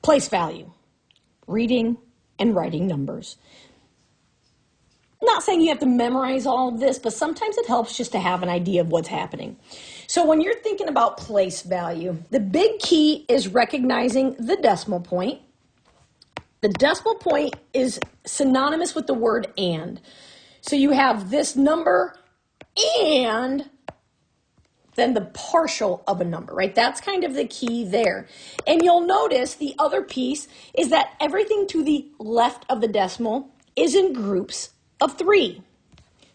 Place value, reading and writing numbers. Not saying you have to memorize all of this, but sometimes it helps just to have an idea of what's happening. So when you're thinking about place value, the big key is recognizing the decimal point. The decimal point is synonymous with the word and. So you have this number and then the partial of a number, right? That's kind of the key there. And you'll notice the other piece is that everything to the left of the decimal is in groups of 3.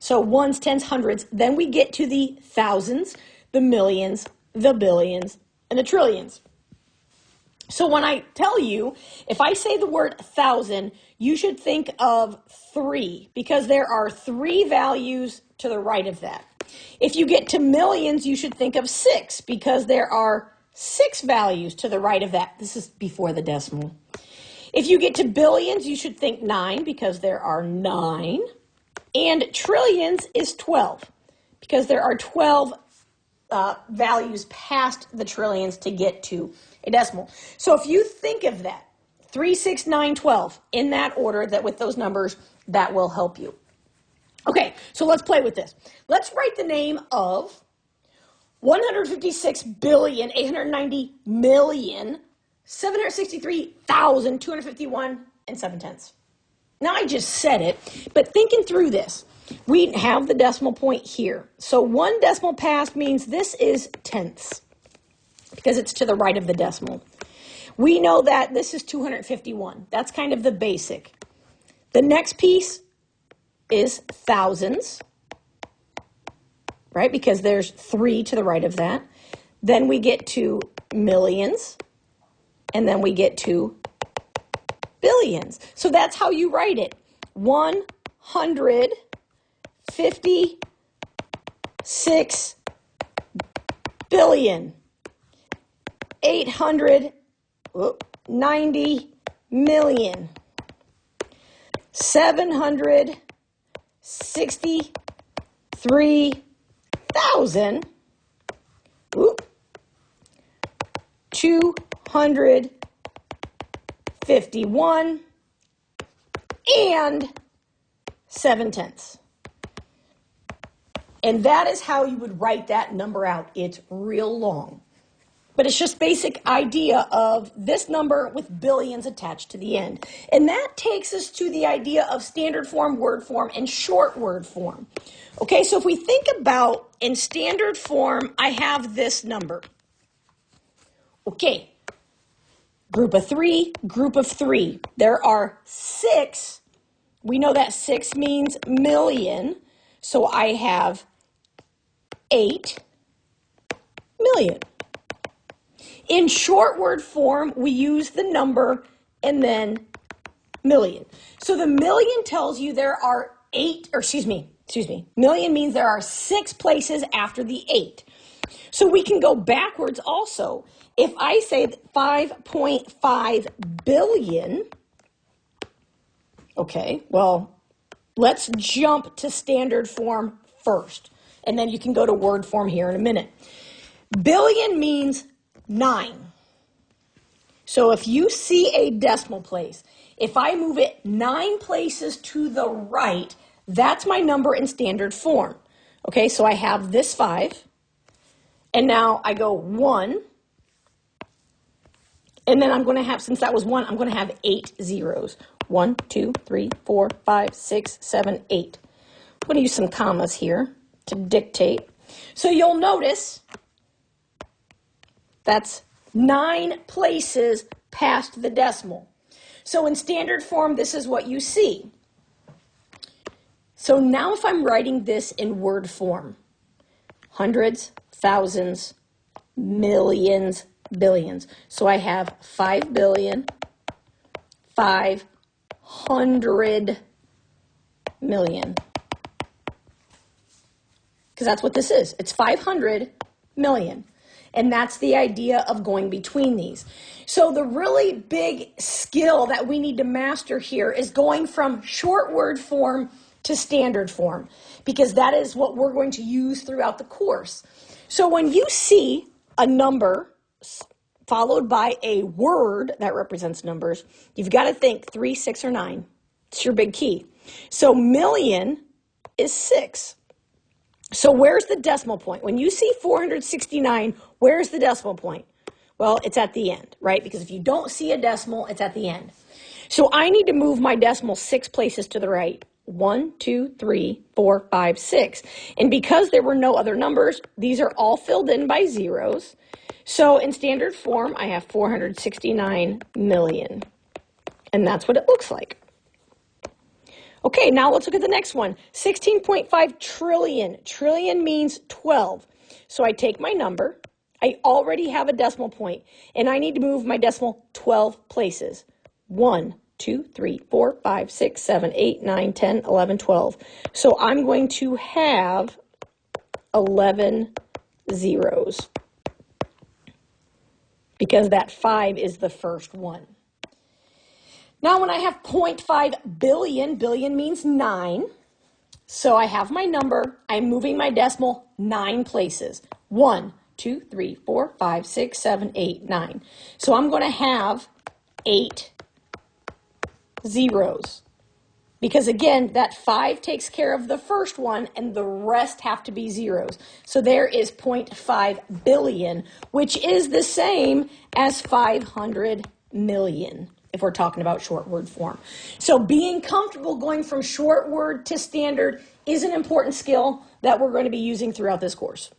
So ones, tens, hundreds. Then we get to the thousands, the millions, the billions, and the trillions. So when I tell you, if I say the word 1,000, you should think of 3 because there are 3 values to the right of that. If you get to millions, you should think of 6 because there are 6 values to the right of that. This is before the decimal. If you get to billions, you should think 9 because there are 9. And trillions is 12 because there are 12 values past the trillions to get to a decimal. So if you think of that, 3, 6, 9, 12, in that order, that with those numbers, that will help you. Okay, so let's play with this. Let's write the name of 156,890,763,251 and 7/10. Now I just said it, but thinking through this, we have the decimal point here. So 1 decimal past means this is tenths because it's to the right of the decimal. We know that this is 251. That's kind of the basic. The next piece is thousands, right? Because there's 3 to the right of that. Then we get to millions, and then we get to billions. So that's how you write it. 156 billion 890 million 763,000 251 and 7/10. And that is how you would write that number out. It's real long. But it's just basic idea of this number with billions attached to the end. And that takes us to the idea of standard form, word form, and short word form. Okay, so if we think about in standard form, I have this number. Okay, group of 3, group of 3. There are 6. We know that 6 means million. So I have 8 million. In short word form, we use the number and then million. So the million tells you there are million means there are 6 places after the 8. So we can go backwards also. If I say 5.5 billion, okay, well, let's jump to standard form first, and then you can go to word form here in a minute. Billion means 9. So if you see a decimal place, if I move it 9 places to the right, that's my number in standard form. Okay, so I have this 5, and now I go 1, and then I'm going to have, since that was 1, I'm going to have 8 zeros. 1, 2, 3, 4, 5, 6, 7, 8. I'm going to use some commas here to dictate. So you'll notice that's 9 places past the decimal. So in standard form, this is what you see. So now if I'm writing this in word form, hundreds, thousands, millions, billions. So I have 5 billion, 500 million. Because that's what this is. It's 500 million. And that's the idea of going between these. So the really big skill that we need to master here is going from short word form to standard form, because that is what we're going to use throughout the course. So when you see a number followed by a word that represents numbers, you've got to think 3, 6, or 9. It's your big key. So million is 6. So where's the decimal point? When you see 469, where's the decimal point? Well, it's at the end, right? Because if you don't see a decimal, it's at the end. So I need to move my decimal 6 places to the right. 1, 2, 3, 4, 5, 6. And because there were no other numbers, these are all filled in by zeros. So in standard form, I have 469 million. And that's what it looks like. Okay, now let's look at the next one. 16.5 trillion. Trillion means 12. So I take my number. I already have a decimal point, and I need to move my decimal 12 places. 1, 2, 3, 4, 5, 6, 7, 8, 9, 10, 11, 12. So I'm going to have 11 zeros because that 5 is the first one. Now when I have 0.5 billion, billion means 9. So I have my number. I'm moving my decimal 9 places. 1, 2, 3, 4, 5, 6, 7, 8, 9. So I'm going to have 8 zeros. Because again, that 5 takes care of the first one and the rest have to be zeros. So there is 0.5 billion, which is the same as 500 million if we're talking about short word form. So being comfortable going from short word to standard is an important skill that we're going to be using throughout this course.